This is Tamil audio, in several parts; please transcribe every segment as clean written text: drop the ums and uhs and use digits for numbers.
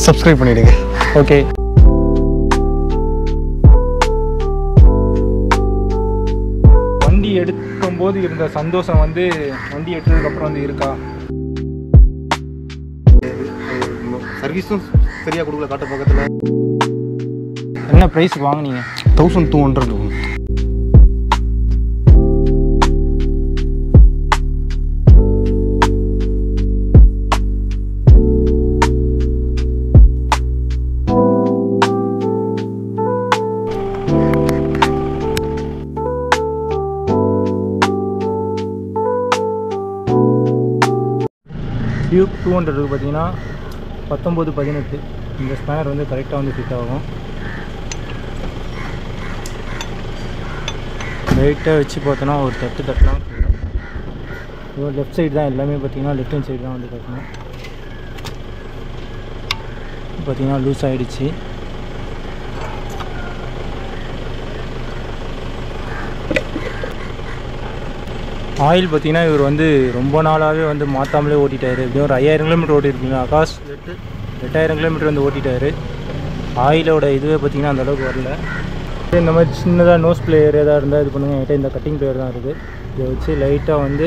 சப்ஸ்கிரைப் பண்ணிவிடுங்க. ஓகே. வண்டி எடுக்கும்போது இருந்த சந்தோஷம் வந்து வண்டி எடுத்ததுக்கப்புறம் வந்து இருக்கா? சர்வீஸும் சரியாக கொடுக்கல. காட்ட பக்கத்தில் என்ன ப்ரைஸுக்கு வாங்கினீங்க? 1200. டியூக் 200 பார்த்தீங்கன்னா 19-18 இந்த ஸ்பேனர் வந்து கரெக்டாக வந்து ஃபிட் ஆகும். லைட்டாக வச்சு பார்த்தோன்னா ஒரு தட்டலாம். இப்போ லெஃப்ட் சைடு தான் எல்லாமே பார்த்தீங்கன்னா லெஃப்ட் ஹேண்ட் சைடு தான் வந்து கட்டணும். பார்த்தீங்கன்னா லூஸ் ஆகிடுச்சு. ஆயில் பார்த்தீங்கன்னா இவர் வந்து ரொம்ப நாளாகவே வந்து மாற்றாமலே ஓட்டிட்டார். எப்படியும் ஒரு 5000 கிலோமீட்டர் ஓட்டிருப்பீங்க. ஆகாஷ் 8000 கிலோமீட்டர் வந்து ஓட்டிட்டார். ஆயிலோட இதுவே பார்த்தீங்கன்னா அந்தளவுக்கு வரல. இந்த மாதிரி சின்னதாக நோஸ் பிளேயர் எதாவது இருந்தால் இது பண்ணுங்கள். என்கிட்ட இந்த கட்டிங் பிளேயர் தான் இருக்குது. இதை வச்சு லைட்டாக வந்து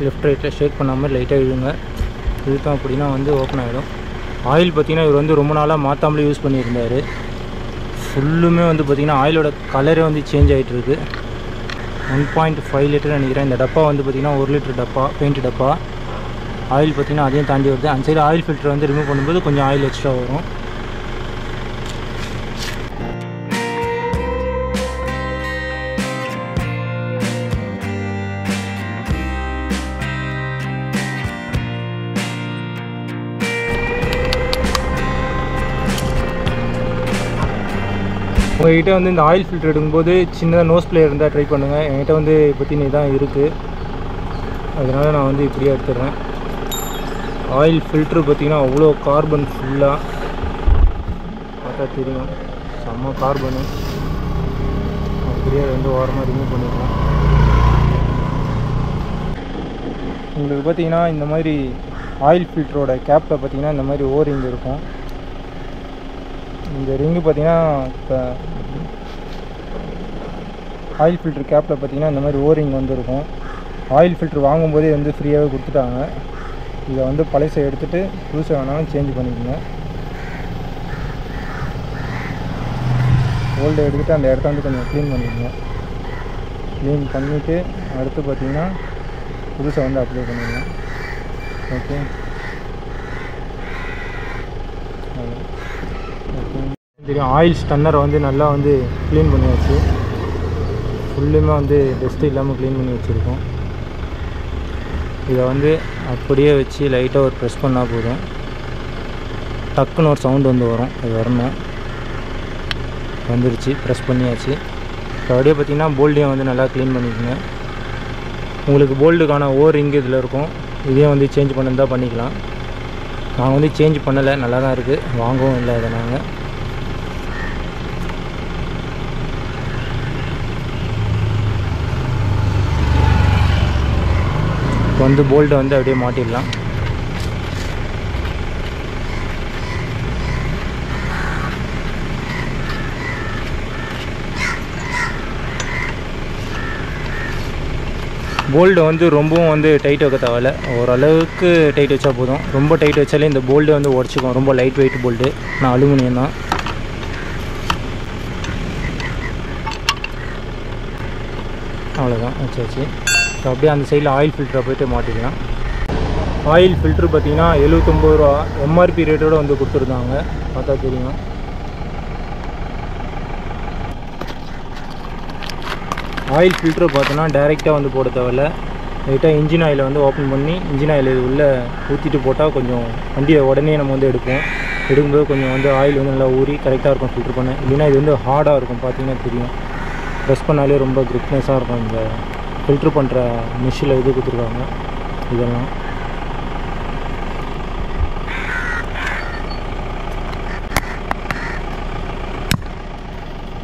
லெஃப்ட் ரைட்டில் ஷேக் பண்ணாமல் லைட்டாக இழுங்க. இழுத்தோம் அப்படின்னா வந்து ஓப்பன் ஆகிடும். ஆயில் பார்த்திங்கன்னா இவர் வந்து ரொம்ப நாளாக மாற்றாமலே யூஸ் பண்ணியிருந்தார். ஃபுல்லுமே வந்து பார்த்திங்கன்னா ஆயிலோட கலரே வந்து சேஞ்ச் ஆகிட்டுருக்கு. 1.5 லிட்டர் நினைக்கிறேன். இந்த டப்பா வந்து பார்த்திங்கன்னா 1 லிட்டர் டப்பா, பெயிண்ட் டப்பா. ஆயில் பார்த்திங்கன்னா அதையும் தாண்டி வருது. அந்த சைடு ஆயில் ஃபில்டர் வந்து ரிமூவ் பண்ணும்போது கொஞ்சம் ஆயில் எக்ஸ்ட்ரா வரும். உங்கள்கிட்ட வந்து இந்த ஆயில் ஃபில்டர் எடுக்கும்போது சின்னதாக நோஸ் பிளேயர் இருந்தால் ட்ரை பண்ணுங்கள். என்கிட்ட வந்து பற்றினி தான் இருக்குது. அதனால் நான் வந்து இப்படியே எடுத்துடுறேன். ஆயில் ஃபில்ட்ரு பார்த்திங்கன்னா அவ்வளோ கார்பன் ஃபுல்லாக பார்த்தா தெரியும். செம்ம கார்பனு. அப்படியே வந்து ஓரமாக ரிமூவ் பண்ணிடுறேன். உங்களுக்கு பார்த்திங்கன்னா இந்த மாதிரி ஆயில் ஃபில்டரோட கேப்பில் பார்த்திங்கன்னா இந்த மாதிரி ஓரிங் இருக்கும். இந்த ரிங்கு பார்த்திங்கன்னா இப்போ ஆயில் ஃபில்ட்ரு கேப்பில் பார்த்திங்கன்னா இந்த மாதிரி ஓரிங் வந்துருக்கும். ஆயில் ஃபில்ட்ரு வாங்கும்போதே வந்து ஃப்ரீயாகவே கொடுத்துட்டாங்க. இதை வந்து பழைசை எடுத்துகிட்டு புதுசை வேணாலும் சேஞ்ச் பண்ணிக்கோங்க. ஓல்டு எடுத்துகிட்டு அந்த இடத்த வந்து கொஞ்சம் க்ளீன் பண்ணிக்கோங்க. க்ளீன் பண்ணிவிட்டு அடுத்து பார்த்திங்கன்னா புதுசை வந்து அப்ளை பண்ணிடலாம். ஓகே. தெரியும் ஆயில் ஸ்டன்னரை வந்து நல்லா வந்து க்ளீன் பண்ணியாச்சு. ஃபுல்லுமே வந்து டஸ்ட்டு இல்லாமல் க்ளீன் பண்ணி வச்சுருக்கோம். இதை வந்து அப்படியே வச்சு லைட்டாக ஒரு ப்ரெஸ் பண்ணால் போதும். டக்குன்னு ஒரு சவுண்டு வந்து வரும். அது வரணும். வந்துடுச்சு. ப்ரெஸ் பண்ணியாச்சு. இப்போ அப்படியே பார்த்திங்கன்னா போல்டையும் வந்து நல்லா க்ளீன் பண்ணிக்கோங்க. உங்களுக்கு போல்டுக்கான ரிங் இதில் இருக்கும். இதையும் வந்து சேஞ்ச் பண்ணி தான் பண்ணிக்கலாம். நாங்கள் வந்து சேஞ்ச் பண்ணலை. நல்லா தான் இருக்குது. வாங்கவும் இல்லை அதை நாங்கள். இப்போ வந்து போல்ட்டை வந்து அப்படியே மாட்டிடலாம். போல்டு வந்து ரொம்பவும் வந்து டைட் வைக்க தேவையில்ல. ஓரளவுக்கு டைட் வச்சா போதும். ரொம்ப டைட் வச்சாலே இந்த போல்டு வந்து உடச்சிக்கும். ரொம்ப லைட் வெயிட் போல்டு. நான் அலுமினியம் தான். அவ்வளோதான் வச்சாச்சு. ஸோ அப்படியே அந்த சைடில் ஆயில் ஃபில்டரை போய்ட்டு மாட்டிக்கலாம். ஆயில் ஃபில்ட்ரு பார்த்திங்கன்னா 79 ரூபா எம்ஆர்பி ரேட்டோடு வந்து கொடுத்துருந்தாங்க. பார்த்தா தெரியும். ஆயில் ஃபில்ட்ரு பார்த்தோன்னா டைரெக்டாக வந்து போட தேவையில்ல. லைட்டாக இன்ஜின் ஆயிலை வந்து ஓப்பன் பண்ணி இன்ஜின் ஆயில் இது உள்ளே ஊற்றிட்டு போட்டால் கொஞ்சம் வண்டியை உடனே நம்ம வந்து எடுக்கும்போது கொஞ்சம் வந்து ஆயில் வந்து நல்லா ஊறி கரெக்டாக இருக்கும் ஃபில்ட்ரு பண்ண. இல்லைன்னா இது வந்து ஹார்டாக இருக்கும். பார்த்திங்கன்னா தெரியும். ப்ரெஸ் பண்ணாலே ரொம்ப கிரிப்னஸாக இருக்கும். இந்த ஃபில்ட்ரு பண்ணுற மிஷினில் இது கொடுத்துருக்காங்க. இதெல்லாம்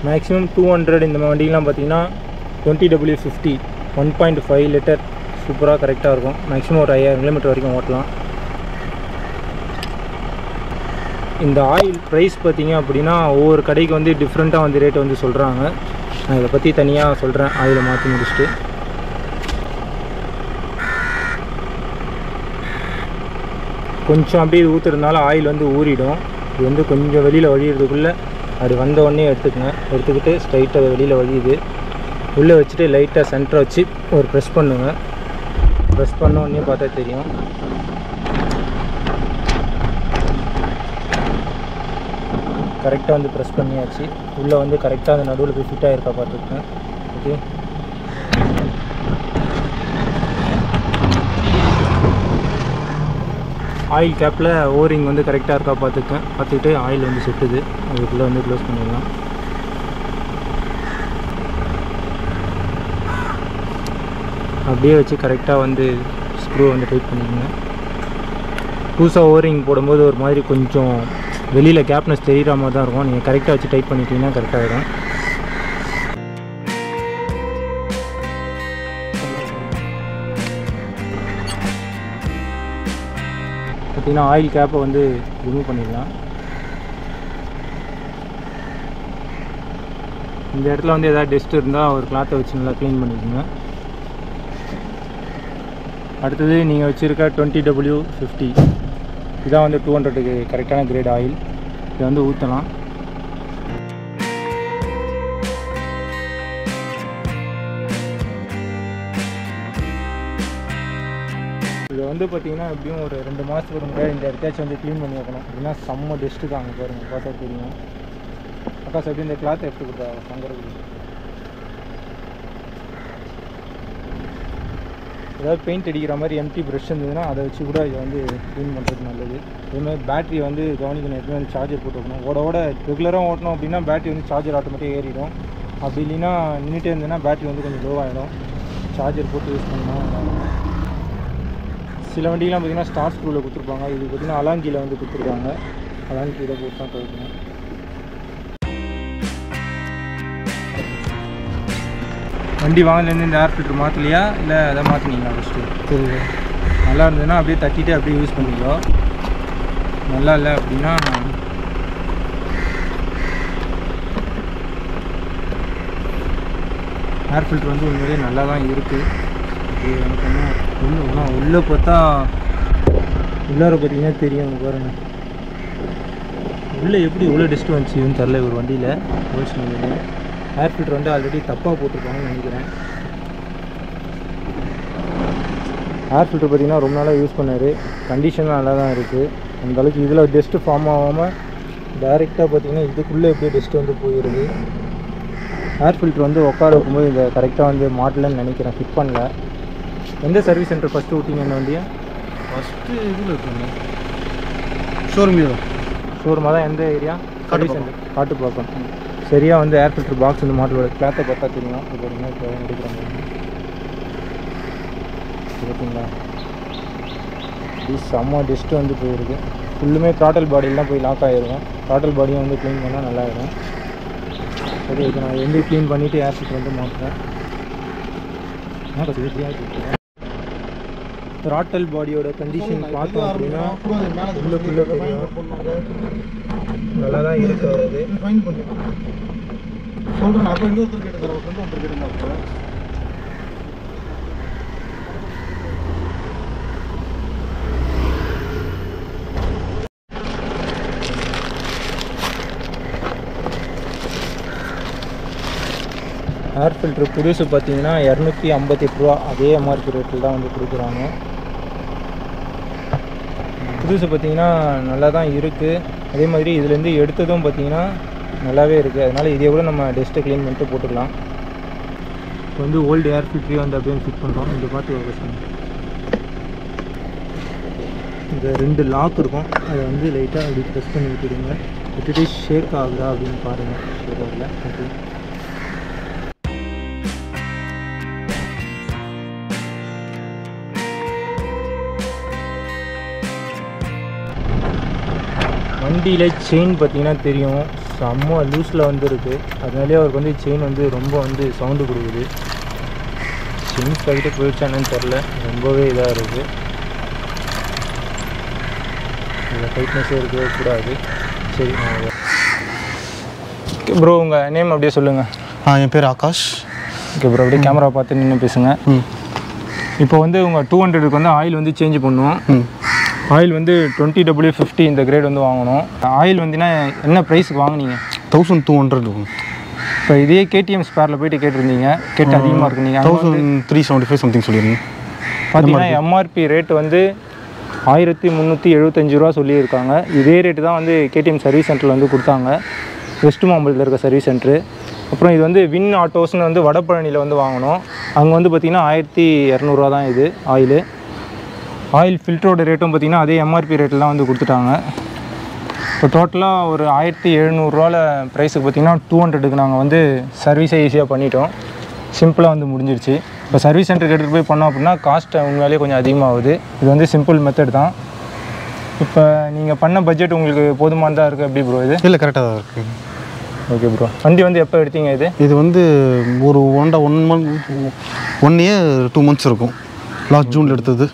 மேக்ஸிமம் 200 இந்த வண்டிலாம் பார்த்திங்கன்னா 20W50 1.5 லிட்டர் சூப்பராக கரெக்டாக இருக்கும். மேக்ஸிமம் ஒரு 5000 கிலோமீட்டர் வரைக்கும் ஓட்டலாம். இந்த ஆயில் ப்ரைஸ் பார்த்தீங்க அப்படின்னா ஒவ்வொரு கடைக்கு வந்து டிஃப்ரெண்ட்டாக வந்து ரேட் வந்து சொல்கிறாங்க. நான் இதை பற்றி தனியாக சொல்கிறேன் ஆயிலை மாற்றி முடிச்சுட்டு. கொஞ்சம் அப்படியே ஊற்றுறதுனால ஆயில் வந்து ஊறிடும். இது வந்து கொஞ்சம் வெளியில் வழியிறதுக்குள்ளே அப்படி வந்த உடனே எடுத்துக்கிட்டு ஸ்ட்ரைட்டாக அதை வெளியில் வழியுது. உள்ளே வச்சுட்டு லைட்டாக சென்டரை வச்சு ஒரு ப்ரெஸ் பண்ணுங்க. ப்ரெஸ் பண்ண உடனே பார்த்தா தெரியும். கரெக்டாக வந்து ப்ரெஸ் பண்ணியாச்சு. உள்ளே வந்து கரெக்டாக அந்த நடுவில் போய் ஃபிட் ஆகிருக்கா பார்த்துருக்கேன். ஓகே, ஆயில் கேப்பில் ஓரிங் வந்து கரெக்டாக இருக்கா பார்த்துக்கிட்டு ஆயில் வந்து சுட்டுது. அதுக்குள்ளே வந்து க்ளோஸ் பண்ணிடலாம். அப்படியே வச்சு கரெக்டாக வந்து ஸ்க்ரூ வந்து டைட் பண்ணிக்கோங்க. புதுசாக ஓரிங் போடும்போது ஒரு மாதிரி கொஞ்சம் வெளியில் கேப்னஸ் தெரிகிற மாதிரி தான் இருக்கும். நீங்கள் கரெக்டாக வச்சு டைட் பண்ணிட்டீங்கன்னா கரெக்டாக ஆகிடும். பார்த்தீங்கன்னா ஆயில் கேப்பை வந்து ரிமூவ் பண்ணிடலாம். இந்த இடத்துல வந்து எதாவது டஸ்ட் இருந்தால் ஒரு கிளாத்தை வச்சு நல்லா க்ளீன் பண்ணிக்கோங்க. அடுத்தது நீங்கள் வச்சுருக்க 20W50 இதான் வந்து 200க்கு கரெக்டான கிரேட் ஆயில். இதை வந்து ஊற்றலாம். இதை வந்து பார்த்திங்கன்னா எப்படியும் ஒரு 2 மாதத்துக்கு ஒரு முறை இந்த இடத்தாச்சும் வந்து க்ளீன் பண்ணி வைக்கணும். அப்படின்னா செம்ம டஸ்ட்டு தான். அங்கே பாருங்கள், பார்த்தா தெரியும். அக்கா சார் இந்த கிளாத்தை எடுத்து கொடுத்தா சங்கருக்கு. ஏதாவது பெயிண்ட் அடிக்கிற மாதிரி எம்டி ப்ரஷ் இருந்ததுன்னா அதை வச்சு கூட இதை வந்து க்ளீன் பண்ணுறது நல்லது. இதேமாதிரி பேட்டரி வந்து கவனிக்கணும். எப்பவுமே வந்து சார்ஜர் போட்டு வைக்கணும். ஓட ரெகுலராக ஓட்டணும் அப்படின்னா பேட்டரி வந்து சார்ஜர் ஆட்டோமேட்டிக்காக ஏறிடும். அப்படி இல்லைன்னா நின்றுட்டே இருந்ததுன்னா பேட்டரி வந்து கொஞ்சம் லோவாகிடும். சார்ஜர் போட்டு யூஸ் பண்ணணும். சில வண்டிகள்லாம் பார்த்திங்கன்னா ஸ்டார் ஸ்க்ரூவில் கொடுத்துருப்பாங்க. இது பார்த்திங்கன்னா அலாங்கியில் வந்து கொடுத்துருக்காங்க. அலாங்கியில் போட்டு தான் துவைக்கணும். வண்டி வாங்கிலேருந்து இந்த ஏர் ஃபில்ட்ரு மாற்றலையா இல்லை அதை மாற்றினீங்களா ஃபஸ்ட்டு? சரி, நல்லா இருந்ததுன்னா அப்படியே தட்டிட்டு அப்படியே யூஸ் பண்ணிக்கோ. நல்லா இல்லை அப்படின்னா ஏர் ஃபில்ட்ரு வந்து உண்மையிலே நல்லா தான் இருக்குது. அது எனக்கு ஒன்றும் உள்ளே பார்த்தா உள்ளார பார்த்தீங்கன்னா தெரியும். பாருங்க உள்ளே எப்படி இவ்வளோ டஸ்ட்டு வந்துச்சுன்னு தெரில ஒரு வண்டியில். ஓல்ஸ் ஏர் ஃபில்ட்ரு வந்து ஆல்ரெடி தப்பாக போட்டிருப்பாங்கன்னு நினைக்கிறேன். ஏர் ஃபில்ட்ரு பார்த்திங்கன்னா ரொம்ப நாளாக யூஸ் பண்ணார். கண்டிஷன் நல்லா தான் இருக்குது. அந்தளவுக்கு இதில் டஸ்ட்டு ஃபார்ம் ஆகாமல் டைரெக்டாக பார்த்திங்கன்னா இதுக்குள்ளே எப்படி டஸ்ட்டு வந்து போயிடுது. ஏர் ஃபில்ட்ரு வந்து உட்கார வைக்கும்போது இதை கரெக்டாக வந்து மாட்டலன்னு நினைக்கிறேன். ஃபிட் பண்ணல. எந்த சர்வீஸ் சென்டர் ஃபஸ்ட்டு ஊட்டிங்க இந்த வண்டியை? ஃபஸ்ட்டு இதில் இருக்குங்க, ஷோரூமாக தான். எந்த ஏரியா? Service centre Kattupakkam. சரியாக வந்து ஏர் ஃபில்ட்ரு பாக்ஸ் வந்து மாட்டலோட கிளாத்தை பார்த்தா தெரியும். இப்போ என்ன இப்போ எடுக்கிறாங்க பார்த்தீங்களா? இது செம்ம டஸ்ட்டு வந்து போயிருக்கு. ஃபுல்லுமே த்ராட்டல் பாடியெலாம் போய் லாக் ஆகிருக்கும். த்ராட்டல் பாடியும் வந்து க்ளீன் பண்ணால் நல்லாயிடும். சரி, இது நான் வந்து க்ளீன் பண்ணிவிட்டு ஏர் ஃபில்ட்ரு வந்து மாட்டுறேன். த்ராட்டல் பாடியோட கண்டிஷன் பார்த்தோம் அப்படின்னா உள்ளுக்குள்ளே தெரியும். நல்லா தான் இருக்கு. வருது ஃபைன் பண்ணுறேன் சொல்கிறேன். அப்போ இன்னொருத்தர் கேட்டு தர ஒருத்தர் கேட்டுருந்தா ஏர் ஃபில்ட்ரு புதுசு பார்த்தீங்கன்னா 258 ரூபா. அதே எம்ஆர்பி ரேட்டில் தான் வந்து கொடுக்குறாங்க. புதுசு பார்த்திங்கன்னா நல்லா தான் இருக்குது. அதே மாதிரி இதுலேருந்து எடுத்ததும் பார்த்திங்கன்னா நல்லாவே இருக்குது. அதனால் இதே கூட நம்ம டஸ்ட்டை க்ளீன் பண்ணிட்டு போட்டுக்கலாம். இப்போ வந்து ஓல்டு ஏர் ஃபில்ட்ரையும் வந்து அப்படியே ஃபிட் பண்ணுறோம். இந்த பார்த்து ஒரு இந்த 2 லாக் இருக்கும். அதை வந்து லைட்டாக அப்படி ப்ரெஸ் பண்ணி விட்டுடுங்க. விட்டுட்டு ஷேக் ஆகுதா அப்படின்னு பாருங்கள். ஷேக் ஆகல. ஓகே, வண்டியில் செயின் பார்த்திங்கன்னா தெரியும், செம்ம லூஸில் வந்துருக்கு. அதனாலே அவருக்கு வந்து செயின் வந்து ரொம்ப வந்து சவுண்டு கொடுக்குது. செயின் பாக்கிட்டே போயிடுச்சா என்னன்னு தெரில. ரொம்பவே இதாக இருக்குது. இதில் டைட்னஸே இருக்கவே கூடாது. சரி ப்ரோ உங்கள் நேம் அப்படியே சொல்லுங்கள். என் பேர் ஆகாஷ். ஓகே ப்ரோ, அப்படியே கேமரா பார்த்து நின்று பேசுங்க. இப்போ வந்து உங்கள் 200க்கு வந்து ஆயில் வந்து சேஞ்ச் பண்ணுவோம். ஆயில் வந்து 20W50 இந்த கிரேட் வந்து வாங்கணும். ஆயில் வந்துன்னா என்ன ப்ரைஸுக்கு வாங்கினீங்க? 1200. இப்போ இதே KTM ஸ்பேரில் போயிட்டு கேட்டிருந்தீங்க, கேட்டு அதிகமாக இருக்கு. நீங்கள் 1375 சம்திங் சொல்லியிருந்தீங்க. பார்த்தீங்கன்னா MRP ரேட் வந்து 1375 ரூபா சொல்லியிருக்காங்க. இதே ரேட்டு தான் வந்து KTM சர்வீஸ் சென்டரில் வந்து கொடுத்தாங்க, வெஸ்ட் மாம்பலத்தில் இருக்க சர்வீஸ் சென்ட்ரு. அப்புறம் இது வந்து வின் ஆட்டோஸ்னு வந்து வடபழனியில் வந்து வாங்கினோம். அங்கே வந்து பார்த்திங்கன்னா 1200 தான் இது ஆயிலு. ஆயில் ஃபில்டரோட ரேட்டும் பார்த்திங்கன்னா அதே MRP ரேட்டில் தான் வந்து கொடுத்துட்டாங்க. இப்போ டோட்டலாக ஒரு 1700 ப்ரைஸுக்கு பார்த்திங்கன்னா 200க்கு நாங்கள் வந்து சர்வீஸை ஈஸியாக பண்ணிட்டோம். சிம்பிளாக வந்து முடிஞ்சிருச்சு. இப்போ சர்வீஸ் சென்டருக்கு எடுத்துகிட்டு போய் பண்ணோம் அப்படின்னா காஸ்ட் உண்மையிலே கொஞ்சம் அதிகமாகுது. இது வந்து சிம்பிள் மெத்தட் தான். இப்போ நீங்கள் பண்ண பட்ஜெட் உங்களுக்கு போதுமானதாக இருக்குது எப்படி ப்ரோ? இது இல்லை, கரெக்டாக தான் இருக்குது. Okay bro. வண்டி வந்து எப்போ எடுத்தீங்க? இது வந்து ஒரு 1 year 2 months இருக்கும். லாஸ்ட் ஜூனில் எடுத்தது.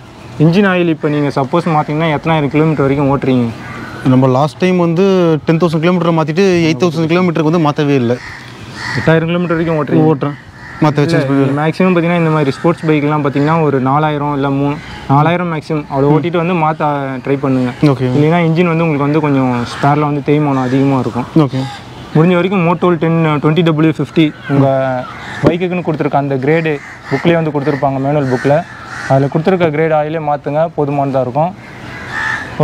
இன்ஜின் ஆயில் இப்போ நீங்கள் சப்போஸ் மாற்றிங்கன்னா எத்தனாயிரம் கிலோமீட்டர் வரைக்கும் ஓட்டுறீங்க? நம்ம லாஸ்ட் டைம் வந்து 10,000 கிலோமீட்டர் மாற்றிட்டு 8,000 கிலோமீட்டருக்கு வந்து மாற்றவே இல்லை. 8000 கிலோமீட்டர் வரைக்கும் ஓட்டுறேன். மாற்ற வச்சு மேக்ஸிமம் பார்த்தீங்கன்னா இந்த மாதிரி ஸ்போர்ட்ஸ் பைக்லாம் பார்த்தீங்கன்னா ஒரு 4000 இல்லை 4000 மேக்ஸிமம் அவ்வளோ ஓட்டிட்டு வந்து மாற்ற ட்ரை பண்ணுங்கள். ஓகே. இல்லைன்னா இன்ஜின் வந்து உங்களுக்கு வந்து கொஞ்சம் ஸ்பேரில் வந்து தேய்மானம் அதிகமாக இருக்கும். ஓகே. முடிஞ்ச வரைக்கும் மோட்டோல் 20W50 உங்கள் பைக்குக்குன்னு கொடுத்துருக்க அந்த கிரேடு புக்லேயே வந்து கொடுத்துருப்பாங்க, மேனுவல் புக்கில். அதில் கொடுத்துருக்க கிரேட் ஆயிலே மாற்றுங்க, போதுமானதாக இருக்கும்.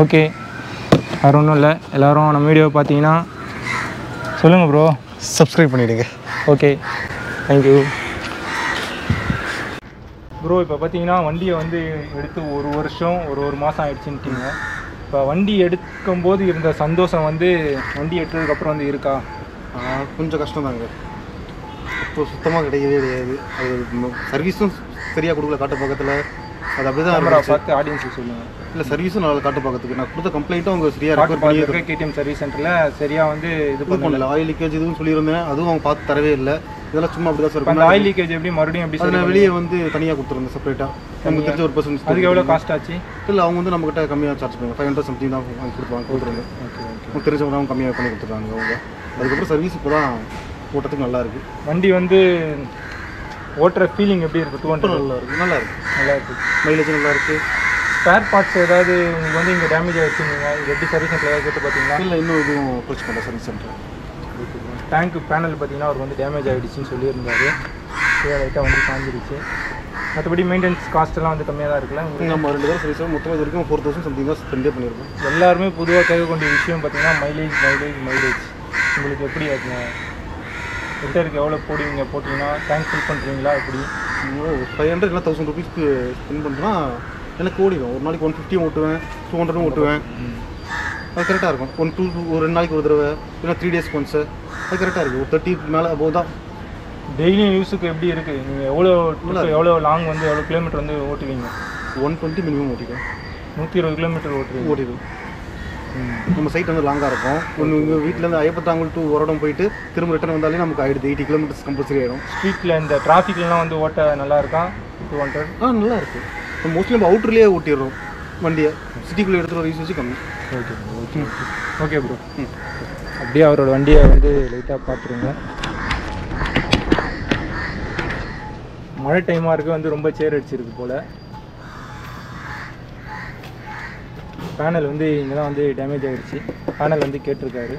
ஓகே, வேறு ஒன்றும் இல்லை. எல்லோரும் நம்ம வீடியோவை பார்த்தீங்கன்னா சொல்லுங்கள் ப்ரோ, சப்ஸ்கிரைப் பண்ணிவிடுங்க. Okay, thank you bro. இப்போ பார்த்தீங்கன்னா வண்டியை வந்து எடுத்து 1 வருஷம் 1 மாதம் ஆயிடுச்சுன்ட்டிங்க. இப்போ வண்டி எடுக்கும்போது இருந்த சந்தோஷம் வந்து வண்டி எடுத்ததுக்கப்புறம் வந்து இருக்கா? கொஞ்சம் கஷ்டம் தாங்க. இப்போ சுத்தமாக கிடையவே கிடையாது. அது சர்வீஸும் சரியாக கொடுக்கல காட்டு பக்கத்தில். அது அப்படி தான் பார்த்து ஆடியன்ஸுக்கு சொல்லுங்கள். இல்லை, சர்வீஸும் நல்லா காட்டு பக்கத்துக்கு நான் கொடுத்த கம்ப்ளைண்ட்டும் அவங்க சரியாக ரெக்கார்ட் பண்ணி KTM சர்வீஸ் சென்டரில் சரியாக வந்து இது பண்ணல. ஆயில் லீக்கேஜ் இதுவும் சொல்லியிருந்தேன், அதுவும் அவங்க பார்த்து தரவே இல்லை. இதெல்லாம் சும்மா அப்படி தான் சார். அந்த ஆயில் லீக்கேஜ் எப்படி மறுபடியும் எப்படி சார்? நான் வெளியே வந்து தனியாக கொடுத்துருந்தேன் செப்பரேட்டாக. நமக்கு தெரிஞ்ச ஒரு பர்சன். அதுக்கு எவ்வளோ காஸ்ட் ஆச்சு? இல்லை, அவங்க வந்து நம்மகிட்ட கம்மியாக சார்ஜ் பண்ணுவாங்க. 500 சம்திங் தான் வாங்கி கொடுத்துருங்க. ஓகே, தெரிஞ்சவங்க அவங்க கம்மியாக பண்ணி கொடுத்துருக்காங்க அவங்க. அதுக்கப்புறம் சர்வீஸ் இப்போ தான் ஓட்டத்துக்கு நல்லா இருக்குது. வண்டி வந்து ஓட்டுற ஃபீலிங் எப்படி இருக்குது? 200 நல்லா இருக்குது. மைலேஜ் நல்லா இருக்குது. ஸ்பேர் பார்ட்ஸ் ஏதாவது உங்களுக்கு வந்து இங்கே டேமேஜ் ஆகிடுச்சு, நீங்கள் இது எப்படி சர்வீஸ் சென்டரில் கேட்டு பார்த்தீங்கன்னா? இல்லை, இன்னும் எதுவும் அப்ரோச் பண்ணல சர்வீஸ் சென்டர். டேங்க்கு பேனல் பார்த்தீங்கன்னா அவருக்கு வந்து டேமேஜ் ஆகிடுச்சின்னு சொல்லியிருந்தாரு. லைட்டாக வந்து காஞ்சிருச்சு. மற்றபடி மெயின்டெனன்ஸ் காஸ்ட்டெல்லாம் வந்து கம்மியாக தான் இருக்குல்ல? நம்ம 2 தடவை சர்வீஸ் மொத்தமாக இது வரைக்கும் 4000 சம்திங் தான் ஸ்பெண்டே பண்ணியிருக்கோம். எல்லாருமே பொதுவாக கேட்கக்கூடிய விஷயம் பார்த்தீங்கன்னா மைலேஜ் உங்களுக்கு எப்படி ஆகுங்க? லிட்டருக்கு எவ்வளோ போட்டிங்கன்னா டேங்க் ஃபில் பண்ணுறீங்களா? எப்படி 500 இல்லை 1000 ருபீஸ்க்கு ஸ்பெண்ட் பண்ணுறேன்னா எனக்கு ஓடிடும். ஒரு நாளைக்கு 150 ஓட்டுவேன், 200 ஓட்டுவேன். அது கரெக்டாக இருக்கும். 2 நாளைக்கு ஒரு தடவை இல்லை 3 days ஒன்ஸு. அது கரெக்டாக இருக்குது. ஒரு 30 மேலே அபோவ் தான். டெய்லியும் யூஸுக்கு எப்படி இருக்குது? நீங்கள் எவ்வளோ லாங் வந்து எவ்வளோ கிலோமீட்டர் வந்து ஓட்டுவீங்க? 120 மினிமம் ஓட்டிடுவேன். 120 கிலோமீட்டர் ஓட்டிடுவேன். நம்ம சைட் வந்து லாங்காக இருக்கும். உங்கள் வீட்டிலேருந்து ஐயப்பத்தாங்கல் டு ஒரடம் போயிட்டு திரும்ப ரிட்டர்ன் வந்தாலே நமக்கு ஆகிடுது 80 கிலோமீட்டர்ஸ் கம்பல்சரி ஆகிடும். ஸ்ட்ரீட்டில் இந்த டிராஃபிக்லாம் வந்து ஓட்ட நல்லா இருக்கா? 200 நல்லா இருக்குது. மோஸ்ட்லி நம்ம அவுட்டர்லேயே ஓட்டிடுறோம் வண்டியை. சிட்டிக்குள்ளே எடுத்துகிட்டு வர யூஸ் கம்மி. Okay bro. அப்படியே அவரோட வண்டியை வந்து லைட்டாக பார்த்துருங்க. மழை டைமாக இருக்குது, வந்து ரொம்ப சேர் அடிச்சிருக்கு போல். பேனல் வந்து இங்கே தான் வந்து டேமேஜ் ஆகிடுச்சு. பேனல் வந்து கேட்டிருக்காரு.